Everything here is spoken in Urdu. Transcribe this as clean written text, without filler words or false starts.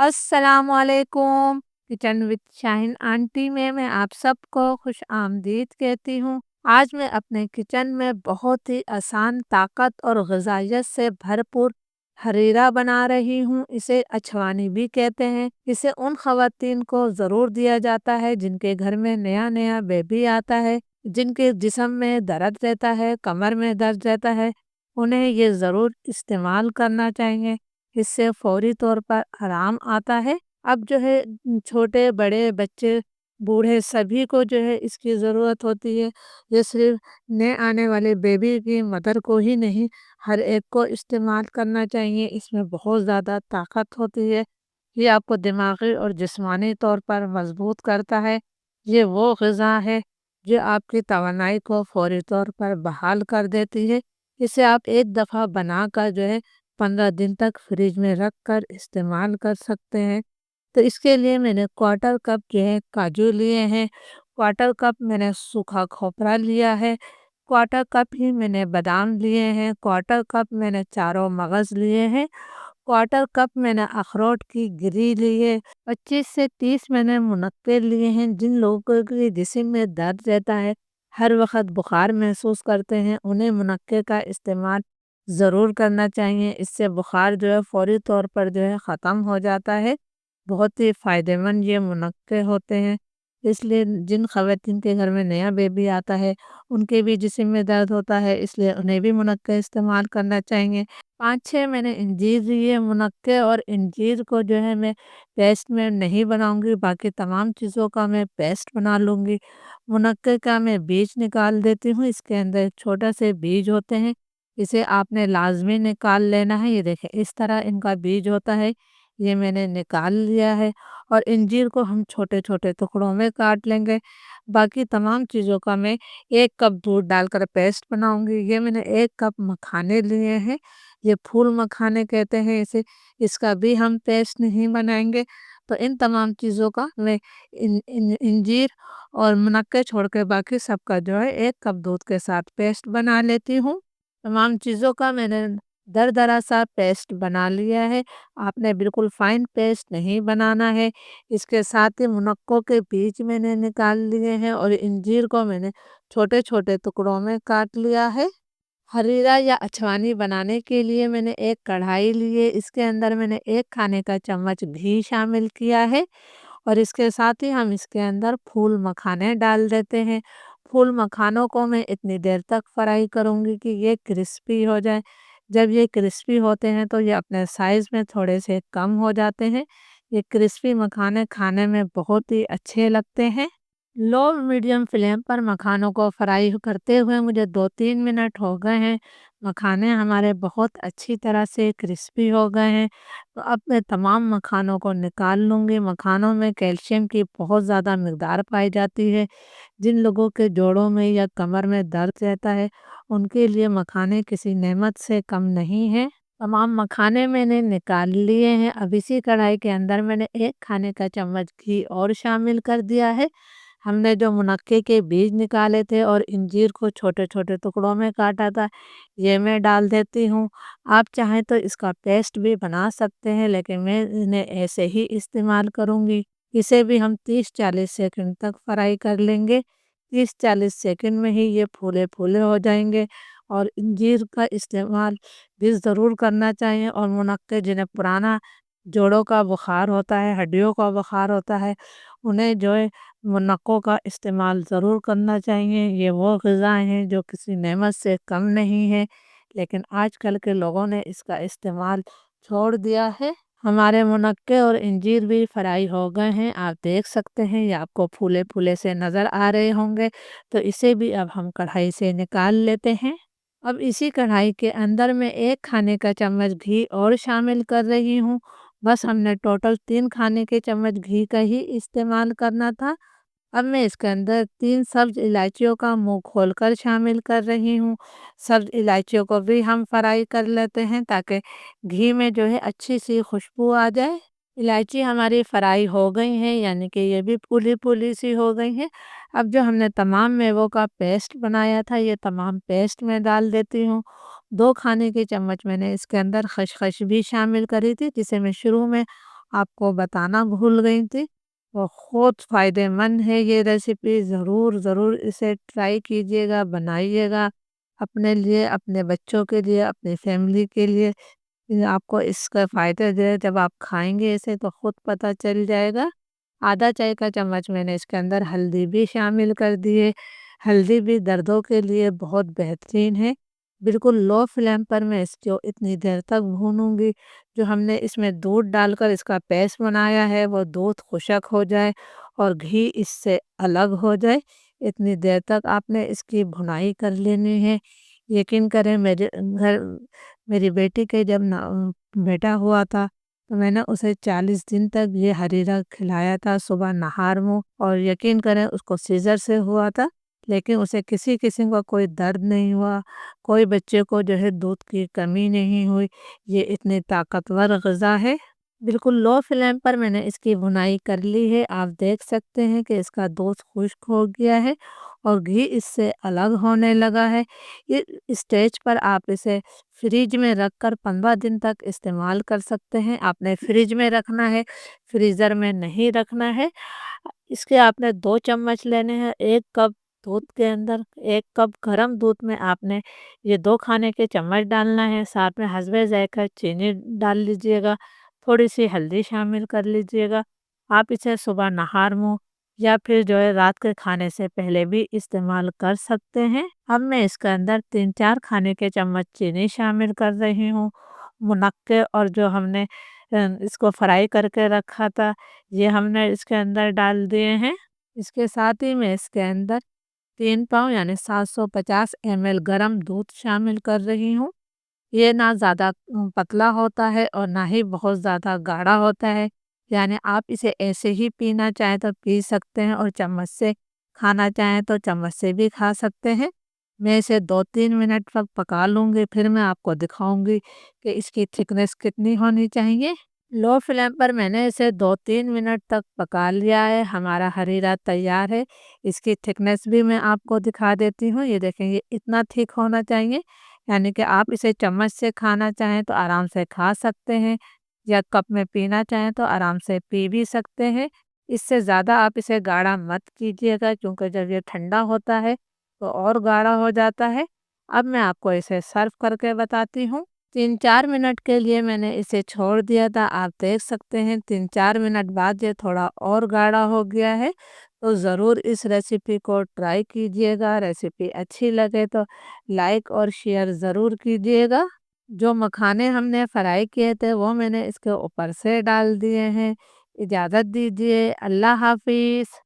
السلام علیکم۔ کچن وتھ شاہین آنٹی میں آپ سب کو خوش آمدید کہتی ہوں۔ آج میں اپنے کچن میں بہت ہی آسان، طاقت اور غذائیت سے بھرپور حریرہ بنا رہی ہوں۔ اسے اچھوانی بھی کہتے ہیں۔ اسے ان خواتین کو ضرور دیا جاتا ہے جن کے گھر میں نیا نیا بیبی آتا ہے، جن کے جسم میں درد رہتا ہے، کمر میں درد رہتا ہے، انہیں یہ ضرور استعمال کرنا چاہیے۔ اس سے فوری طور پر آرام آتا ہے۔ اب جو ہے چھوٹے بڑے بچے بوڑھے سبھی کو جو ہے اس کی ضرورت ہوتی ہے۔ یہ صرف نئے آنے والے بیبی کی مدر کو ہی نہیں، ہر ایک کو استعمال کرنا چاہیے۔ اس میں بہت زیادہ طاقت ہوتی ہے۔ یہ آپ کو دماغی اور جسمانی طور پر مضبوط کرتا ہے۔ یہ وہ غذا ہے جو آپ کی توانائی کو فوری طور پر بحال کر دیتی ہے۔ اسے آپ ایک دفعہ بنا کر جو ہے 15 دن تک فریج میں رکھ کر استعمال کر سکتے ہیں۔ تو اس کے لیے میں نے کوارٹر کپ جو ہے کاجو لیے ہیں، کوارٹر کپ میں نے سوکھا کھوپرا لیا ہے، کوارٹر کپ ہی میں نے بادام لیے ہیں، کوارٹر کپ میں نے چاروں مغز لیے ہیں، کوارٹر کپ میں نے اخروٹ کی گری لی ہے، 25 سے 30 میں نے منقے لیے ہیں۔ جن لوگوں کے جسم میں درد رہتا ہے، ہر وقت بخار محسوس کرتے ہیں، انہیں منقے کا استعمال ضرور کرنا چاہیے۔ اس سے بخار جو ہے فوری طور پر جو ہے ختم ہو جاتا ہے۔ بہت ہی فائدہ مند یہ منقے ہوتے ہیں۔ اس لیے جن خواتین کے گھر میں نیا بیبی آتا ہے، ان کے بھی جسم میں درد ہوتا ہے، اس لیے انہیں بھی منقے استعمال کرنا چاہیے۔ 5-6 میں نے انجیر لیے منقے، اور انجیر کو جو ہے میں پیسٹ میں نہیں بناؤں گی، باقی تمام چیزوں کا میں پیسٹ بنا لوں گی۔ منقے کا میں بیج نکال دیتی ہوں۔ اس کے اندر چھوٹا سے بیج ہوتے ہیں، اسے آپ نے لازمی نکال لینا ہے۔ یہ دیکھیں اس طرح ان کا بیج ہوتا ہے، یہ میں نے نکال لیا ہے۔ اور انجیر کو ہم چھوٹے چھوٹے ٹکڑوں میں کاٹ لیں گے۔ باقی تمام چیزوں کا میں 1 کپ دودھ ڈال کر پیسٹ بناؤں گی۔ یہ میں نے 1 کپ مکھانے لیے ہیں، یہ پھول مکھانے کہتے ہیں اسے، اس کا بھی ہم پیسٹ نہیں بنائیں گے۔ تو ان تمام چیزوں کا میں انجیر اور منقے چھوڑ کے باقی سب کا جو ہے 1 کپ دودھ کے ساتھ پیسٹ بنا لیتی ہوں۔ تمام چیزوں کا میں نے دردرا سا پیسٹ بنا لیا ہے۔ آپ نے بالکل فائن پیسٹ نہیں بنانا ہے۔ اس کے ساتھ ہی منقوں کے بیج میں نے نکال لیے ہیں، اور انجیر کو میں نے چھوٹے چھوٹے ٹکڑوں میں کاٹ لیا ہے۔ حریرہ یا اچھوانی بنانے کے لیے میں نے ایک کڑھائی لی ہے، اس کے اندر میں نے 1 کھانے کا چمچ گھی شامل کیا ہے، اور اس کے ساتھ ہی ہم اس کے اندر پھول مکھانے ڈال دیتے ہیں۔ پھول مکھانوں کو میں اتنی دیر تک فرائی کروں گی کہ یہ کرسپی ہو جائے۔ جب یہ کرسپی ہوتے ہیں تو یہ اپنے سائز میں تھوڑے سے کم ہو جاتے ہیں۔ یہ کرسپی مکھانے کھانے میں بہت ہی اچھے لگتے ہیں۔ لو میڈیم فلیم پر مکھانوں کو فرائی کرتے ہوئے مجھے 2-3 منٹ ہو گئے ہیں۔ مکھانے ہمارے بہت اچھی طرح سے کرسپی ہو گئے ہیں۔ تو اب میں تمام مکھانوں کو نکال لوں گی۔ مکھانوں میں کیلشیم کی بہت زیادہ مقدار پائی جاتی ہے۔ جن لوگوں کے جوڑوں میں یا کمر میں درد رہتا ہے، ان کے لیے مکھانے کسی نعمت سے کم نہیں ہیں۔ تمام مکھانے میں نے نکال لیے ہیں۔ اب اسی کڑھائی کے اندر میں نے 1 کھانے کا چمچ گھی اور شامل کر دیا ہے۔ ہم نے جو منقے کے بیج نکالے تھے اور انجیر کو چھوٹے چھوٹے ٹکڑوں میں کاٹا تھا، یہ میں ڈال دیتی ہوں۔ آپ چاہیں تو اس کا پیسٹ بھی بنا سکتے ہیں، لیکن میں انہیں ایسے ہی استعمال کروں گی۔ اسے بھی ہم 30-40 سیکنڈ تک فرائی کر لیں گے۔ 30-40 سیکنڈ میں ہی یہ پھولے پھولے ہو جائیں گے۔ اور انجیر کا استعمال بھی ضرور کرنا چاہیے، اور منقے جنہیں پرانا جوڑوں کا بخار ہوتا ہے، ہڈیوں کا بخار ہوتا ہے، انہیں جو ہے منقوں کا استعمال ضرور کرنا چاہیے۔ یہ وہ غذا ہیں جو کسی نعمت سے کم نہیں ہے، لیکن آج کل کے لوگوں نے اس کا استعمال چھوڑ دیا ہے۔ ہمارے منقے اور انجیر بھی فرائی ہو گئے ہیں، آپ دیکھ سکتے ہیں، یہ آپ کو پھولے پھولے سے نظر آ رہے ہوں گے۔ تو اسے بھی اب ہم کڑھائی سے نکال لیتے ہیں۔ اب اسی کڑھائی کے اندر میں 1 کھانے کا چمچ گھی اور شامل کر رہی ہوں۔ بس ہم نے ٹوٹل 3 کھانے کے چمچ گھی کا ہی استعمال کرنا تھا۔ اب میں اس کے اندر 3 سبز الائچیوں کا منہ کھول کر شامل کر رہی ہوں۔ سبز الائچیوں کو بھی ہم فرائی کر لیتے ہیں تاکہ گھی میں جو ہے اچھی سی خوشبو آ جائے۔ الائچی ہماری فرائی ہو گئی ہیں، یعنی کہ یہ بھی پھولی پھولی سی ہو گئی ہیں۔ اب جو ہم نے تمام میووں کا پیسٹ بنایا تھا، یہ تمام پیسٹ میں ڈال دیتی ہوں۔ 2 کھانے کے چمچ میں نے اس کے اندر خشخش بھی شامل کری تھی، جسے میں شروع میں آپ کو بتانا بھول گئی تھی۔ بہت فائدے مند ہے یہ ریسیپی، ضرور ضرور اسے ٹرائی کیجیے گا، بنائیے گا اپنے لیے، اپنے بچوں کے لیے، اپنی فیملی کے لیے۔ آپ کو اس کا فائدہ دے، جب آپ کھائیں گے اسے تو خود پتہ چل جائے گا۔ آدھا چائے کا چمچ میں نے اس کے اندر ہلدی بھی شامل کر دیے۔ ہلدی بھی دردوں کے لیے بہت بہترین ہے۔ بالکل لو فلیم پر میں اس کو اتنی دیر تک بھونوں گی جو ہم نے اس میں دودھ ڈال کر اس کا پیسٹ بنایا ہے وہ دودھ خشک ہو جائے اور گھی اس سے الگ ہو جائے۔ اتنی دیر تک آپ نے اس کی بھنائی کر لینی ہے۔ یقین کریں میرے گھر میری بیٹی کے جب بیٹا ہوا تھا تو میں نے اسے 40 دن تک یہ ہریرا کھلایا تھا صبح نہار میں، اور یقین کریں اس کو سیزر سے ہوا تھا، لیکن اسے کسی قسم کا کوئی درد نہیں ہوا، کوئی بچے کو جو ہے دودھ کی کمی نہیں ہوئی۔ یہ اتنی طاقتور غذا ہے۔ بالکل لو فلیم پر میں نے اس کی بھنائی کر لی ہے۔ آپ دیکھ سکتے ہیں کہ اس کا دودھ خشک ہو گیا ہے اور گھی اس سے الگ ہونے لگا ہے۔ یہ اسٹیج پر آپ اسے فریج میں رکھ کر 15 دن تک استعمال کر سکتے ہیں۔ آپ نے فریج میں رکھنا ہے، فریزر میں نہیں رکھنا ہے۔ اس کے آپ نے 2 چمچ لینے ہیں۔ 1 کپ دودھ کے اندر 1 کپ گرم دودھ میں آپ نے یہ 2 کھانے کے چمچ ڈالنا ہے۔ ساتھ میں حسب ذائقہ چینی ڈال لیجئے گا، تھوڑی سی ہلدی شامل کر لیجئے گا۔ آپ اسے صبح نہار میں یا پھر جو ہے رات کے کھانے سے پہلے بھی استعمال کر سکتے ہیں۔ اب میں اس کے اندر 3-4 کھانے کے چمچ چینی شامل کر رہی ہوں۔ منقے اور جو ہم نے اس کو فرائی کر کے رکھا تھا یہ ہم نے اس کے اندر ڈال دیے ہیں۔ اس کے ساتھ ہی میں اس کے اندر 3 پاؤ یعنی 750 ml گرم دودھ شامل کر رہی ہوں۔ یہ نہ زیادہ پتلا ہوتا ہے اور نہ ہی بہت زیادہ گاڑھا ہوتا ہے، یعنی آپ اسے ایسے ہی پینا چاہیں تو پی سکتے ہیں اور چمچ سے کھانا چاہیں تو چمچ سے بھی کھا سکتے ہیں۔ میں اسے 2-3 منٹ تک پکا لوں گی، پھر میں آپ کو دکھاؤں گی کہ اس کی تھکنس کتنی ہونی چاہیے۔ لو فلیم پر میں نے اسے 2-3 منٹ تک پکا لیا ہے۔ ہمارا ہریرا تیار ہے۔ اس کی تھکنس بھی میں آپ کو دکھا دیتی ہوں۔ یہ دیکھیں، یہ اتنا تھک ہونا چاہیے، یعنی کہ آپ اسے چمچ سے کھانا چاہیں تو آرام سے کھا سکتے ہیں، یا کپ میں پینا چاہیں تو آرام سے پی بھی سکتے ہیں۔ اس سے زیادہ آپ اسے گاڑھا مت کیجیے گا، کیونکہ جب یہ ٹھنڈا ہوتا ہے تو اور گاڑھا ہو جاتا ہے۔ اب میں آپ کو اسے سرو کر کے بتاتی ہوں۔ 3-4 منٹ کے لیے میں نے اسے چھوڑ دیا تھا۔ آپ دیکھ سکتے ہیں 3-4 منٹ بعد یہ تھوڑا اور گاڑھا ہو گیا ہے۔ تو ضرور اس ریسیپی کو ٹرائی کیجیے گا۔ ریسیپی اچھی لگے تو لائک اور شیئر ضرور کیجیے گا۔ جو مکھانے ہم نے فرائی کیے تھے وہ میں نے اس کے اوپر سے ڈال دیے ہیں۔ اجازت دیجیے، اللہ حافظ۔